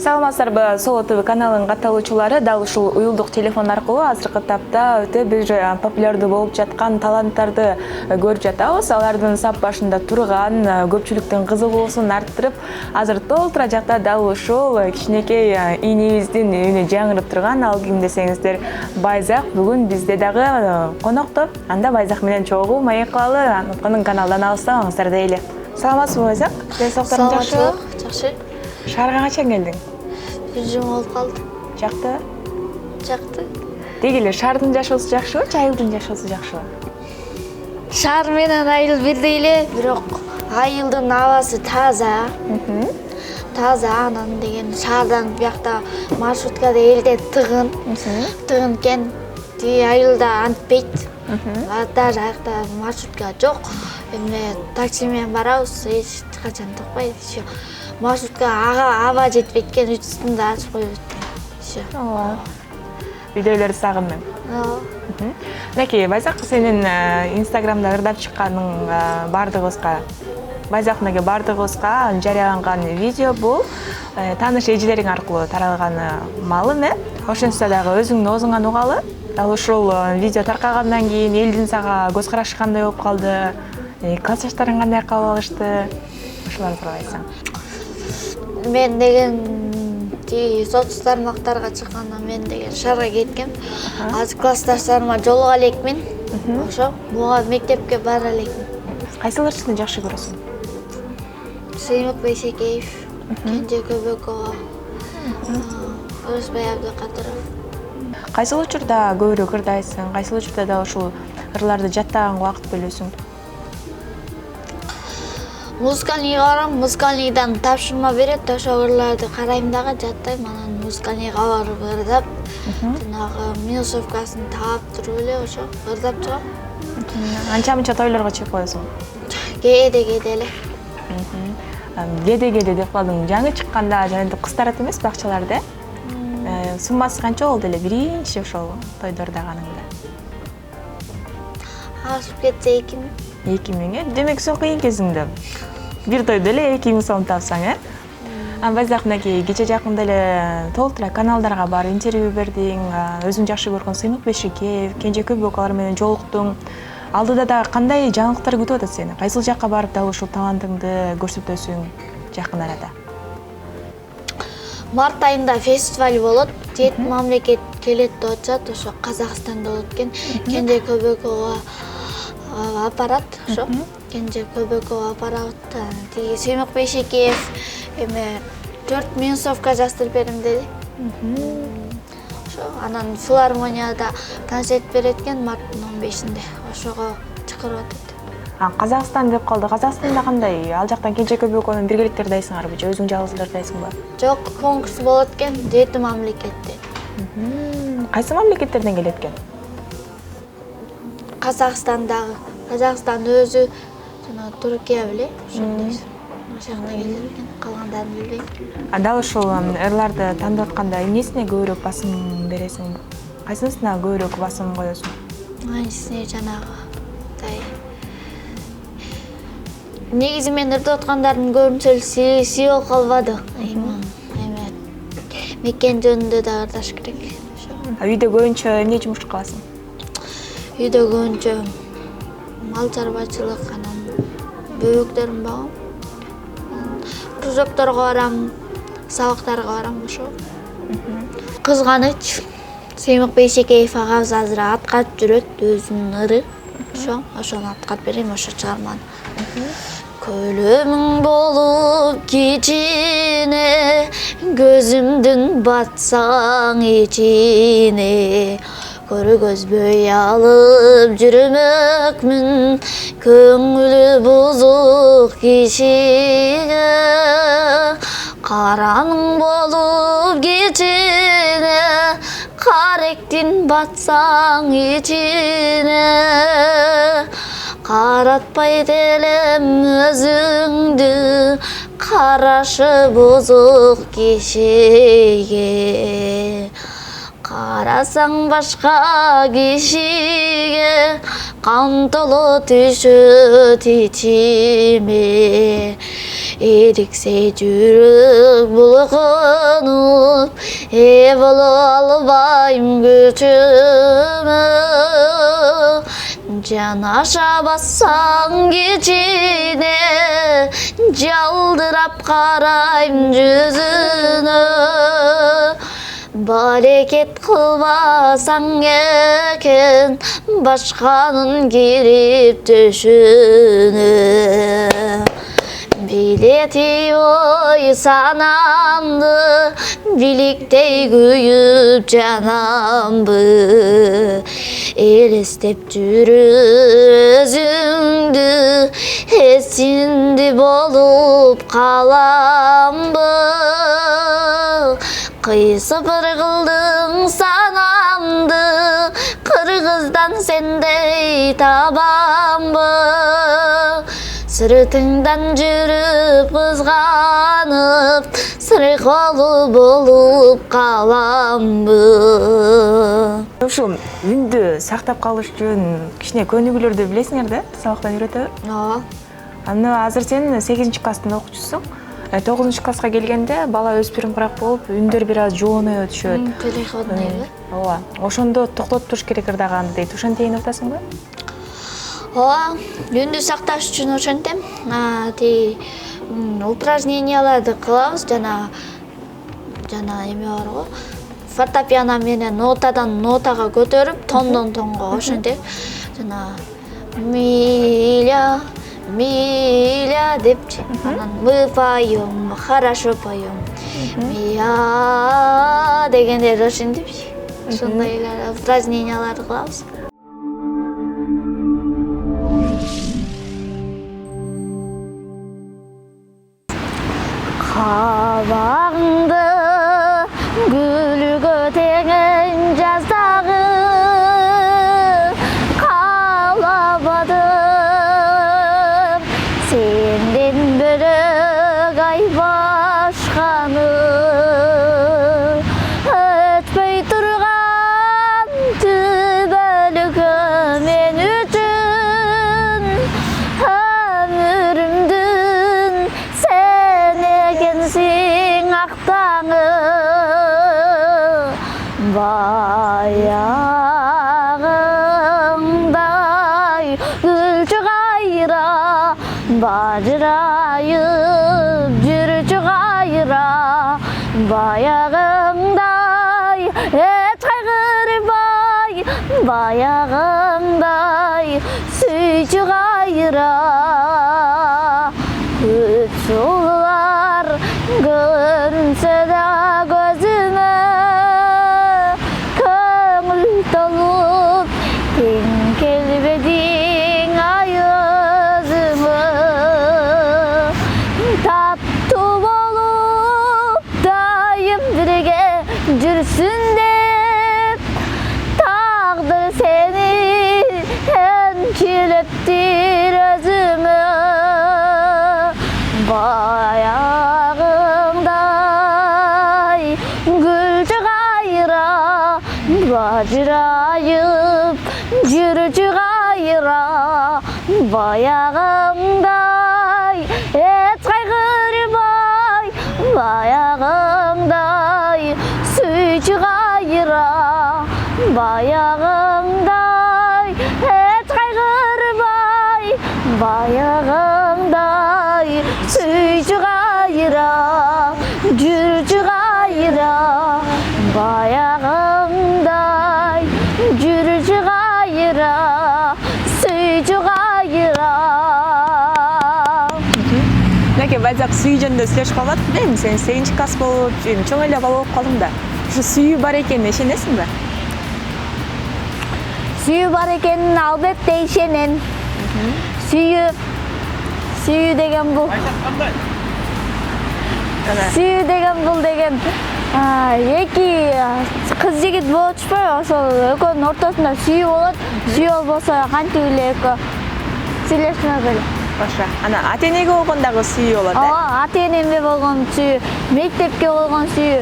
Саламатсыздарбы, Соло ТВ каналынын катталуучулары дал ушул уюлдук телефон аркылуу азыркы тапта өтө бир популярдуу болуп жаткан таланттарды көрүп жатабыз. Алардын сап башында турган, көпчүлүктүн кызыгуусун арттырып, азыр толтура жакта дал ушул кичинекей инибиздин үнү жаңырып турган. Ал ким десеңиздер, Байзак бүгүн бизде дагы конокто. Анда Байзак менен чогуу маек кылалы, антканын каналдан алыстабаңыздар дейли. Саламатсызбы, Байзак? Денсаулыктарың жакшыбы? Жакшы. Шаарга качан келдиң? Bir жыл болуп калды. Жакты? Жакты. Деги эле шаардын жашоосу жакшыбы, айылдын жашоосу жакшыбы? Шаар менен айыл бирдей эле, бирок айылдын абасы таза. Таза, анан деген шаардан биякта маршруткада элде тыгын. Тыгын экен. Тиги айылда антпейт. Даже аякта маршрутка жок. Эми такси менен барабыз, эч качан токпойт. Маршрутка аба жетпейт экен, үстүндө ачып коюп экен. Ооба. Видеолорду сагындым. Ооба. Мынакей, Байзак сенин Инстаграмда ырдап чыкканың бардыгыбызга, Байзактын бардыгыбызга жарыяланган видео бул тааныш эжелериң аркылуу таралганы маалым, Ошентсе дагы өзүңдүн оозуңан угалы. Ал ушул видео таркагандан кийин элдин сага көз карашы кандай болуп калды? Классташтарың кандай кабыл алышты? Ошолорду тууралуу айтсаң. Мен деген тиги соц тармактарга чыкканда мен деген шаарга кеткем. Азыр классташтарыма жолуга элекмин. Ошо буга мектепке бара элекмин. Кайсыларчыны жакшы көрөсүң? Сеймик Бейсекеев, Кенже Көбөкова, Ырысбай Абдыкадыров. Кайсыл учурда көбүрөөк ырдайсың? Кайсыл учурда да ушул ырларды жаттаганга убакыт бөлөсүң? Музыкалныйга барам, музыкалныйдан тапшырма берет, ошол ырларды карайм дагы жаттайм, анан музыкалныйга барып ырдап, жанагы минусовкасын таап туруп эле ошо ырдап чыгам. Анча-мынча тойлорго чыгып коесуң? Кээде эле. Кээде деп калдың. Жаңы чыкканда жанагы кыз тарат эмес, бакчаларда. Суммасы канча болду эле биринчи ошол тойдо ырдаганыңда? Ашып кетсе 2000. 2000. Демек сол кыйын кезиңде бир тойдо эле 2000 сом тапсаң, Байзак мынакей кече жакында эле толтура каналдарга барып интервью бердиң, өзүң жакшы көргөн Сыймык Бейшекеев, Кенже Көбөковалар менен жолуктуң. Алдыда да кандай жаңылыктар күтүп атат сени? Кайсыл жакка барып дал ушул талантыңды көрсөтөсүң жакын арада? Март айында фестиваль болот. 7 мамлекет келет деп атышат. Ошо Казакстанда болот экен. Кенже Көбөкова аппарат, ошо. Кенже Көбөкова аппарат. Тиги Сыймык Бейшекеев эми 4 минусовка жаздырып берем деди. Ошо анан филармонияда концерт берет экен марттын 15-инде. Ошого чакырып атат. Казакстан деп калды. Казакстанда кандай? Ал жактан Кенже Көбөковдун биргеликтер дайсыңарбы же өзүң жалгыз ырдайсыңбы? Жок, конкурс болот экен 7 мамлекеттен. Кайсы мамлекеттерден келет экен? Казакстандагы. Казакстан өзү жана Түркия беле, ошондой. Ошондой келет экен, калгандарын билбейм. Дал ушул ырларды тандап атканда эмнесине көбүрөөк басым бересиң? Кайсысына көбүрөөк басым коесуң? Айсине жанагы. Негизи мен ырдап аткандардын көбүнчөсү болуп калбады. Эми мекен жөнүндө да ырдаш керек. Үйдө көбүнчө эмне жумуш кыласың? Үйдө көбүнчө мал чарбачылык, анан бөбөктөрүм багам. Кружокторго барам, сабактарга барам ошо. Кызганыч. Сыймык Бейшекеев агабыз азыр аткарып жүрөт өзүнүн ыры. Ошону аткарып берем, ошо чыгарманы. Көлөмүң болуп кичине, көзүмдүн батсаң ичине, көргөзбөй алып жүрмөкмүн, көңүлү бузук кишиге. Караның болуп кичине, каректин батсаң ичине, каратпайт элем өзүңдү, карашы бузук кишиге. Карасаң башка кишиге, қан толы түшіт ичиме еріксе жүрек бұлқынып бола албайм күчүмө жанаша бассаң кечине жалдырап карайм жүзүнө барекет кылбасаң экен башканын кирип төшүнө билети ой санамды биликтей күйүп жанамбы элестеп жүрү өзүңдү эсинди болуп каламбы кыйсыпыр кылдың санамды кыргыздан сендей табамбы сыртыңдан жүрүп кызганып сырколу болуп каламбы ушул үндү сактап калыш үчүн кичине көнүгүүлөрдү билесиңер да, сабактан үйрөтөбү? ооба. Аны азыр сен 8 класстын окуучусуң. 9 класска келгенде бала өспүрүмүрөөк болуп, үндөр бир аз жуунуя түшөт. Переходныйбы? Ооба. Ошондо токтотуп туруш керек ырдаган дейт. Ошентейин атасыңбы? Ооба, үндү сакташ үчүн ошентем. Упражненияларды кылабыз, жана эме барго. Фортепиано менен нотадан нотага көтөрүп, тондон тонго ошентип, жана миля миля депчи. Анан мы поем, хорошо поем. Мия дегендер ошентипчи. Ошондой упражненияларды кылабыз. Кабагыңды гүлгө теңен жаздагы каалабадым сенден бөлөк ай башканы өтпөй турган түбөлүккө мен үчүн өмүрүмдүн сен экенсиң актаңы баягыңдай гүлчү кайра бажырайып жүрчү кайра баягыңдай эч кайгырбай баягыңдай сүйчү кайра күч сулуулар көрүнсө да көзүмө көңүл толуп тең келбедиң ай өзүңө таттуу болуп дайым бирге жүрсүн деп тагдыр сени энчилептир өзүмө баягыңдай гүлчү кайра бажырайып жүрчү кайра баягыңдай эч кайгырбай баягыңдай сүйчү кайра баягыңдай эч кайгырбай баягыңдай сүйчү кайра жүрчү кайра баягыңдай жүрчү кайра сүйчү кайра. Мынакей байзак сүйүү жөнүндө сүйлөшүп калбат эми сен 8 класс болуп, чоң эле бала болуп калдың да. Ушу сүйүү бар экенине ишенесиңби? Сүйүү бар экенин албетте ишенем. Сүйүү деген бул. Сүйүү деген бул деген эки кыз жигит болчупайбы, ошол экөөнүн ортосунда сүйүү болот. Сүйүү болбосо кантип эле экөө сүйлөшмөк эле. Баша. Ана ата-энеге болгондагы сүйүү болот, э? Ооба, ата-энемге болгон сүйүү, мектепке болгон сүйүү,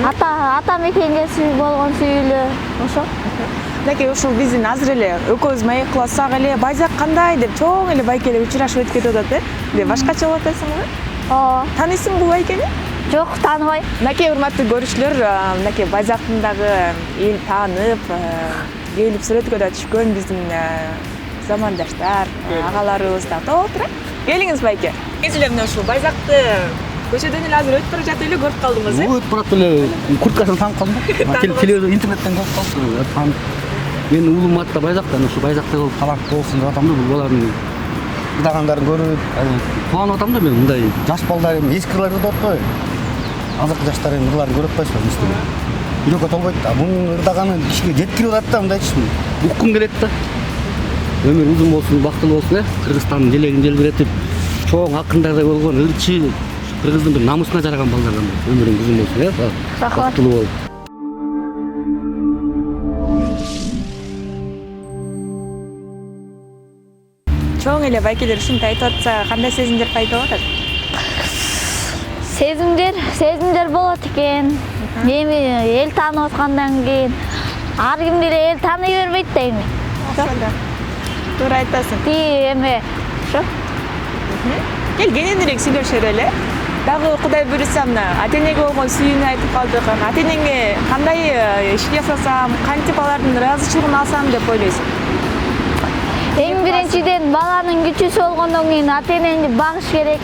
ата мекенге сүйүү болгон сүйүү ошо. Мынакей ушул биздин азыр эле экөөбүз маек кылсак эле байзак кандай деп чоң эле байке эле учурашып өтүп кетип атат, э? Башкача болуп атасыңбы? Ооба. Тааныйсыңбы бул байкени? Жок, тааныбайм. Мынакей урматтуу көрүүчүлөр, мынакей байзактын дагы эл таанып, келип сүрөткө да түшкөн биздин замандаштар, агаларыбыз да толтура. Келиңиз байке. Биз эле мына ушул байзакты көчөдөн эле азыр өтүп бара жатып эле көрүп калдыңыз, э? Өтүп барат эле курткасын таанып калдым. Телевизор, интернеттен көрүп калдым. Менин уулум атта байзакта, ушу байзакта болуп таланттуу болсун деп атам да, бул балардын ырдагандарын көрүп, кубанып атам да мен мындай жаш балдар эми эски ырдап атпайбы? Азыркы жаштар эми ырларын көрүп атпайсызбы мисалы. Үйрөккө толбойт да. Мунун ырдаганы кишиге жеткирип атат да, мындайчы. Уккум келет да. Өмүр узун болсун, бактылуу болсун, Кыргызстандын желегин желбиретип, чоң акындардай болгон ырчы, кыргыздын бир намысына жараган балдардан өмүрүң узун болсун, Рахмат. бактылуу бол. Чоң эле байкелер ушинтип айтып атса, кандай сезимдер пайда болот? Сезимдер болот экен. Эми эл таанып аткандан кийин ар кимди эле эл тааный бербейт да эми. Туура айтасың. Эми ошо. Кел кененирээк сүйлөшөлү эле. Дагы Кудай буйруса мына ата-энеге болгон сүйүүнү айтып калдык. Ата-энеңе кандай иш жасасам, кантип алардын ыраазычылыгын алсам деп ойлойсуң? Эң биринчиден баланын күчүсү болгондон кийин ата-энени багыш керек.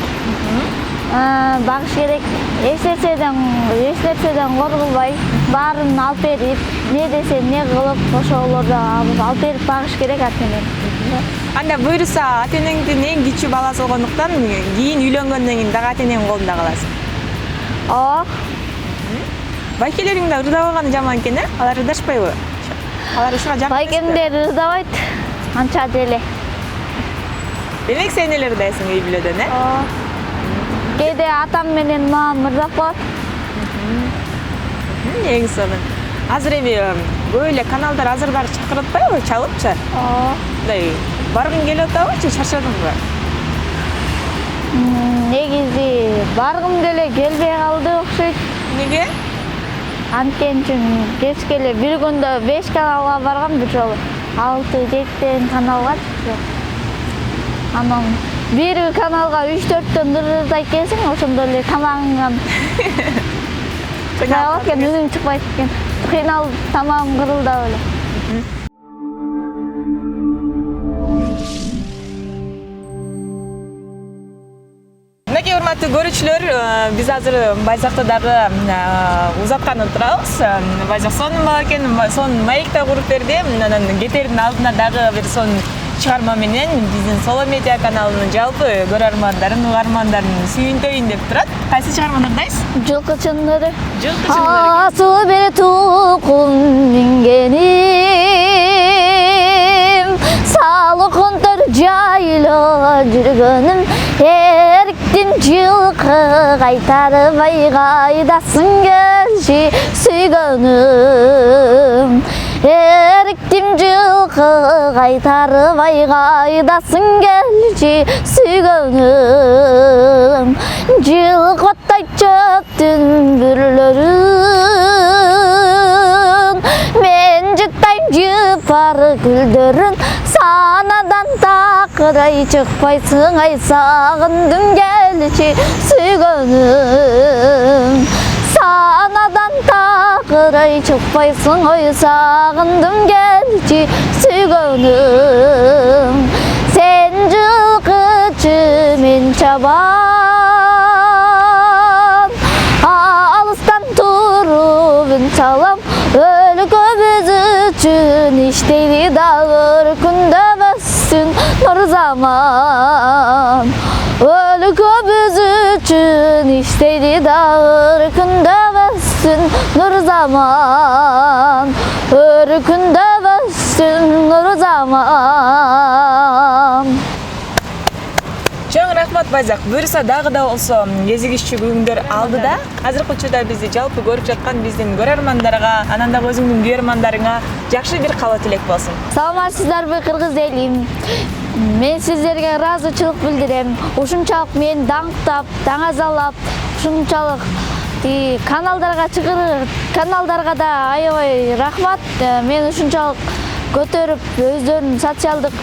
Багыш керек. Эч нерседен коркулбай, баарын алып берип, не десе не кылып, ошолорду алып берип багыш керек ата-энени. Анда буйруса ата-энеңдин эң кичүү баласы болгондуктан кийин үйлөнгөндөн кийин дагы ата-энеңдин колунда каласың. Ооба. Байкелериң да ырдабаганы жаман экен, э? Алар ырдашпайбы? Алар ушуга жакын. Байкемдер ырдабайт. Анча деле. Демек сен эле ырдайсың үй бүлөдөн, э? Ооба. Кээде атам менен мамам ырдап коет. Эң сонун. Азыр эми көп эле каналдар азырдагы чакырып атпайбы, чалыпчы? Ооба. Мындай баргың келип атабычы, чарчадыңбы? Негизи баргым деле келбей калды окшойт. Неге? Анткени кечке эле бир күндө 5 каналга баргам бир жолу. 6-7 каналга. Анан бир каналга 3-4төн ырдайт экенсиң, ошондо эле тамагыңан кыйналып экен, үнүң чыкпайт экен. Кыйналып тамагым кырылдап эле. Мынакей урматтуу көрүүчүлөр, биз азыр байзакта дагы узаткан отурабыз. Байзак сонун бала экен, сонун маек да куруп берди. Анан кетердин алдына дагы бир сонун чыгарма менен биздин Соло Медиа каналынын жалпы көрөрмандарын, угармандарын сүйүнтөйүн деп турат. Кайсы чыгарманы ырдайсыз? Жылкы чындыры. Жылкы чындыры. Асыл бер тукум мингеним, салыкынтыр жайла жүргөнүм, эриктин жылкы кайтарбай кайдасың келчи сүйгөнүм. Эриктим жылкы кайтарбай кайдасың келчи сүйгөнүм. Жылкыттай чөптүн бүрлөрүн, мен жыттайм жыпар гүлдөрүн, санадан такырай чыкпайсың ай, сагындым келчи сүйгөнүм. Санадан такырай чыкпайсың ой, сагындым келчи сүйгөнүм. Сен жылкычы, мен чабан, алыстан туруп үн салам, өлкө биз үчүн иштейди дагы күндөбөссүн нур заман. Өлкө биз үчүн иштейди дагы күндөбөссүн нур заман. Күндөбөссүн нур заман. Чоң рахмат Байзак. Буйруса дагы да болсо кезигишчү күндөр алдыда. Азыркы учурда бизди жалпы көрүп жаткан биздин көрөрмандарга, анан дагы өзүңдүн күйөрмандарыңа жакшы бир каалоо тилек болсун. Саламатсыздарбы кыргыз элим? Мен сиздерге ыраазычылык билдирем. Ушунчалык мени даңктап, даңазалап, ушунчалык каналдарга да аябай рахмат. Мен ушунчалык көтөрүп өздөрүнүн социалдык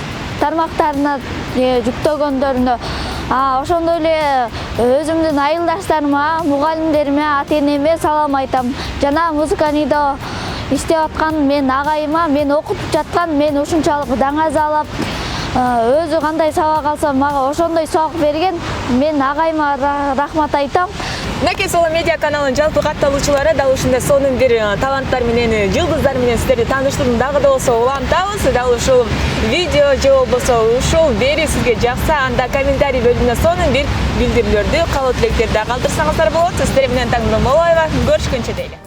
тармактарына жүктөгөндөрүнө, ошондой эле өзүмдүн айылдаштарыма, мугалимдериме, ата-энеме салам айтам. Жана Музыканидо иштеп аткан мен агайыма, мен окутуп жаткан, мен ушунчалык даңазалап, өзү кандай сабак алса мага ошондой сабак берген, мен агайыма рахмат айтам. Наке Соло медиа каналынын жалпы катталуучулары дал ушундай сонун бир таланттар менен, жылдыздар менен сиздерди тааныштырдым. Дагы да болсо улантабыз. Дал ушул видео же болбосо ушул бери сизге жакса, анда комментарий бөлүмүнө сонун бир билдирүүлөрдү, каалоо тилектерди калтырсаңыздар болот. Сиздер менен Таңнурман Молоева. Көрүшкөнчө дейли.